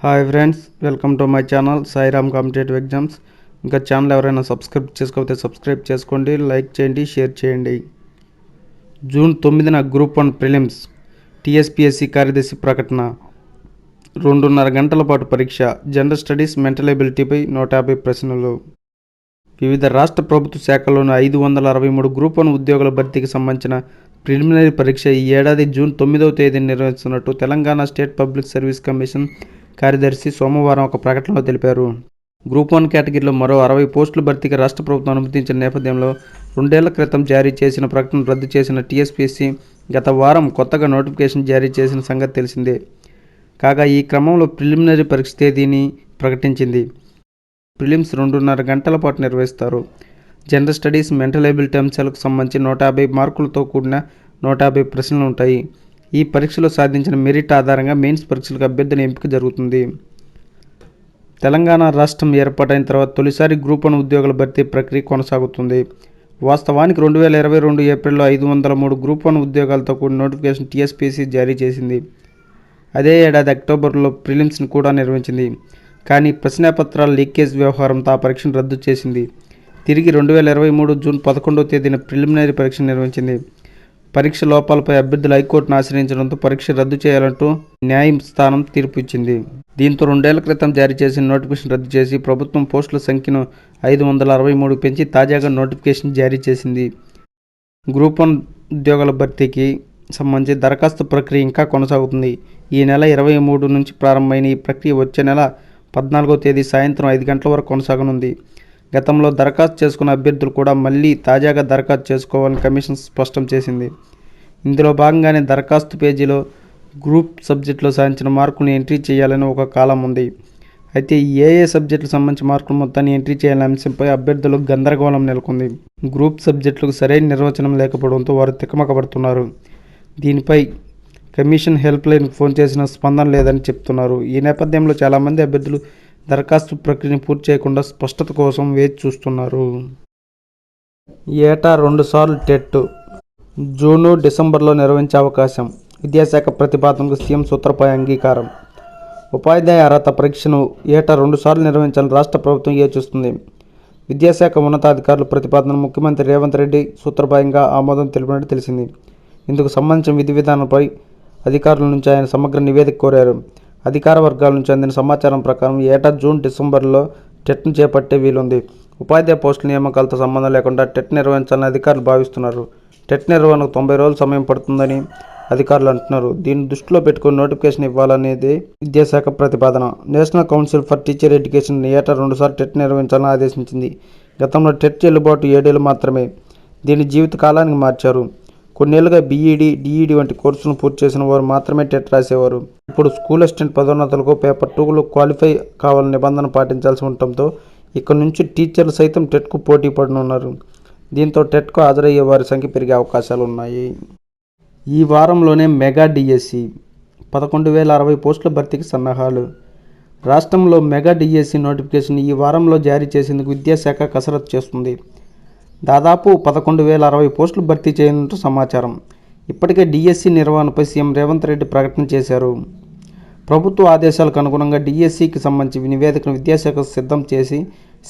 Hi friends, welcome to my channel Sairam competitive exams. ఇంకా channel ఎవరైనా subscribe చేసుకోకపోతే subscribe చేసుకోండి, లైక్ చేయండి, షేర్ చేయండి. జూన్ 9న గ్రూప్ 1 ప్రిలిమ్స్ టీఎస్పీఎస్సీ కార్యదర్శి ప్రకటన. 2.5 గంటల పాటు పరీక్ష. జనరల్ స్టడీస్, మెంటల్ ఎబిలిటీపై 150 ప్రశ్నలు. వివిధ రాష్ట్ర ప్రభుత్వ శాఖల్లోని 563 గ్రూప్ 1 ఉద్యోగుల భర్తీకి సంబంధించిన ప్రిలిమినరీ పరీక్ష ఈ ఏడాది జూన్ 9వ తేదీన నిర్వహిస్తున్నట్టు Telangana state public service commission కార్యదర్శి సోమవారం ఒక ప్రకటనలో తెలిపారు. గ్రూప్ 1 కేటగిరీలో మరో 60 పోస్టుల భర్తీకి రాష్ట్ర ప్రభుత్వం అనుమతించిన నేపథ్యంలో 2 ఏళ్ల క్రితం జారీ చేసిన ప్రకటన రద్దు చేసిన టీఎస్పీఎస్సీ గత వారం కొత్తగా నోటిఫికేషన్ జారీ చేసిన సంగతి తెలిసిందే. కాగా ఈ క్రమంలో ప్రిలిమినరీ పరీక్ష తేదీని ప్రకటించింది. ప్రిలిమ్స్ 2.5 గంటల పాటు నిర్వహిస్తారు. జనరల్ స్టడీస్, మెంటల్ ఎబిలిటీ అంశాలకు సంబంధించి 150 మార్కులతో కూడిన 150 ప్రశ్నలు ఉంటాయి. ఈ పరీక్షలో సాధించిన మెరిట్ ఆధారంగా మెయిన్స్ పరీక్షలకు అభ్యర్థుల ఎంపిక జరుగుతుంది. తెలంగాణ రాష్ట్రం ఏర్పాటైన తర్వాత తొలిసారి గ్రూప్ 1 ఉద్యోగుల భర్తీ ప్రక్రియ కొనసాగుతుంది. వాస్తవానికి 2022 ఏప్రిల్లో 503 గ్రూప్ 1 ఉద్యోగాలతో కూడిన నోటిఫికేషన్ టీఎస్పీఎస్సీ జారీ చేసింది. అదే ఏడాది అక్టోబర్లో ప్రిలిమ్స్ని కూడా నిర్వహించింది. కానీ ప్రశ్నాపత్రాల లీకేజ్ వ్యవహారంతో ఆ పరీక్షను రద్దు చేసింది. తిరిగి 2023 జూన్ 11వ తేదీన ప్రిలిమినరీ పరీక్ష నిర్వహించింది. పరీక్ష లోపాలపై అభ్యర్థులు హైకోర్టును ఆశ్రయించడంతో పరీక్ష రద్దు చేయాలంటూ న్యాయస్థానం తీర్పు ఇచ్చింది. దీంతో 2 ఏళ్ల క్రితం జారీ చేసిన నోటిఫికేషన్ రద్దు చేసి ప్రభుత్వం పోస్టుల సంఖ్యను 563 పెంచి తాజాగా నోటిఫికేషన్ జారీ చేసింది. గ్రూప్ 1 ఉద్యోగాల భర్తీకి సంబంధించి దరఖాస్తు ప్రక్రియ ఇంకా కొనసాగుతుంది. ఈ నెల 23 నుంచి ప్రారంభమైన ఈ ప్రక్రియ వచ్చే నెల 14వ తేదీ సాయంత్రం 5 గంటల వరకు కొనసాగనుంది. గతంలో దరఖాస్తు చేసుకున్న అభ్యర్థులు కూడా మళ్ళీ తాజాగా దరఖాస్తు చేసుకోవాలని కమిషన్ స్పష్టం చేసింది. ఇందులో భాగంగానే దరఖాస్తు పేజీలో గ్రూప్ సబ్జెక్టులో సాధించిన మార్కులను ఎంట్రీ చేయాలని ఒక కాలం ఉంది. అయితే ఏ సబ్జెక్టులకు సంబంధించిన మార్కుల మొత్తాన్ని ఎంట్రీ చేయాలనే అంశంపై అభ్యర్థులకు గందరగోళం నెలకొంది. గ్రూప్ సబ్జెక్టులకు సరైన నిర్వచనం లేకపోవడంతో వారు తికమకబడుతున్నారు. దీనిపై కమిషన్ హెల్ప్ లైన్కి ఫోన్ చేసిన స్పందన లేదని చెప్తున్నారు. ఈ నేపథ్యంలో చాలామంది అభ్యర్థులు దరఖాస్తు ప్రక్రియను పూర్తి చేయకుండా స్పష్టత కోసం వేచి చూస్తున్నారు. ఏటా 2 సార్లు టెట్ జూను, డిసెంబర్లో నిర్వహించే అవకాశం. విద్యాశాఖ ప్రతిపాదనకు సీఎం సూత్రపై అంగీకారం. ఉపాధ్యాయ అర్హత పరీక్షను ఏటా 2 సార్లు నిర్వహించాలని రాష్ట్ర ప్రభుత్వం యోచిస్తుంది. విద్యాశాఖ ఉన్నతాధికారుల ప్రతిపాదనను ముఖ్యమంత్రి రేవంత్ రెడ్డి సూత్రప్రాయంగా ఆమోదం తెలిపినట్టు తెలిసింది. ఇందుకు సంబంధించిన విధి విధానంపై అధికారుల నుంచి ఆయన సమగ్ర నివేదిక కోరారు. అధికార వర్గాల నుంచి అందిన సమాచారం ప్రకారం ఏటా జూన్, డిసెంబర్లో టెట్ను చేపట్టే వీలుంది. ఉపాధ్యాయ పోస్టుల నియామకాలతో సంబంధం లేకుండా టెట్ నిర్వహించాలని అధికారులు భావిస్తున్నారు. టెట్ నిర్వహణకు 90 రోజులు సమయం పడుతుందని అధికారులు అంటున్నారు. దీన్ని దృష్టిలో పెట్టుకుని నోటిఫికేషన్ ఇవ్వాలనేది విద్యాశాఖ ప్రతిపాదన. National council for teacher education ఏటా 2 సార్లు టెట్ నిర్వహించాలని ఆదేశించింది. గతంలో టెట్ చెల్లుబాటు 7 ఏళ్ళు మాత్రమే. దీన్ని జీవిత కాలానికి మార్చారు. కొన్నేళ్లుగా బీఈడీ, డీఈడీ వంటి కోర్సులను పూర్తి చేసిన వారు మాత్రమే టెట్ రాసేవారు. ఇప్పుడు స్కూల్ అసిస్టెంట్ పదోన్నతులకు పేపర్ 2లో క్వాలిఫై కావాలని నిబంధన పాటించాల్సి ఉండటంతో ఇక్కడి నుంచి టీచర్లు సైతం టెట్కు పోటీ పడనున్నారు. దీంతో టెట్కు హాజరయ్యే వారి సంఖ్య పెరిగే అవకాశాలు ఉన్నాయి. ఈ వారంలోనే మెగా డిఎస్సి 11,060 పోస్టుల భర్తీకి సన్నాహాలు. రాష్ట్రంలో మెగా డిఎస్సి నోటిఫికేషన్ ఈ వారంలో జారీ చేసేందుకు విద్యాశాఖ కసరత్తు చేస్తుంది. దాదాపు 11,060 పోస్టులు భర్తీ చేయనున్నట్టు సమాచారం. ఇప్పటికే డిఎస్సి నిర్వహణపై సీఎం రేవంత్ రెడ్డి ప్రకటన చేశారు. ప్రభుత్వ ఆదేశాలకు అనుగుణంగా డిఎస్సికి సంబంధించి నివేదికను విద్యాశాఖ సిద్ధం చేసి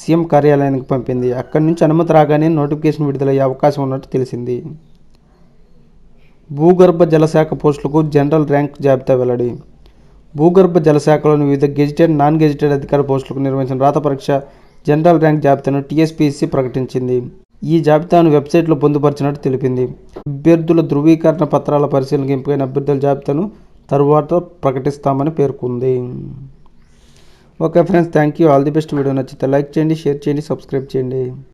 సీఎం కార్యాలయానికి పంపింది. అక్కడి నుంచి అనుమతి రాగానే నోటిఫికేషన్ విడుదలయ్యే అవకాశం ఉన్నట్టు తెలిసింది. భూగర్భ జలశాఖ పోస్టులకు జనరల్ ర్యాంక్ జాబితా వెల్లడి. భూగర్భ జలశాఖలోని వివిధ గెజిటెడ్, నాన్ గెజిటెడ్ అధికార పోస్టులకు నిర్వహించిన రాత పరీక్ష జనరల్ ర్యాంక్ జాబితాను టీఎస్పీఎస్సీ ప్రకటించింది. ఈ జాబితాను వెబ్సైట్లో పొందుపరిచినట్టు తెలిపింది. అభ్యర్థుల ధృవీకరణ పత్రాల పరిశీలనకు ఎంపికైన అభ్యర్థుల జాబితాను తరువాత ప్రకటిస్తామని పేర్కొంది. Okay friends, thank you. All the best. Video నచ్చితే లైక్ చేయండి, షేర్ చేయండి, సబ్స్క్రైబ్ చేయండి.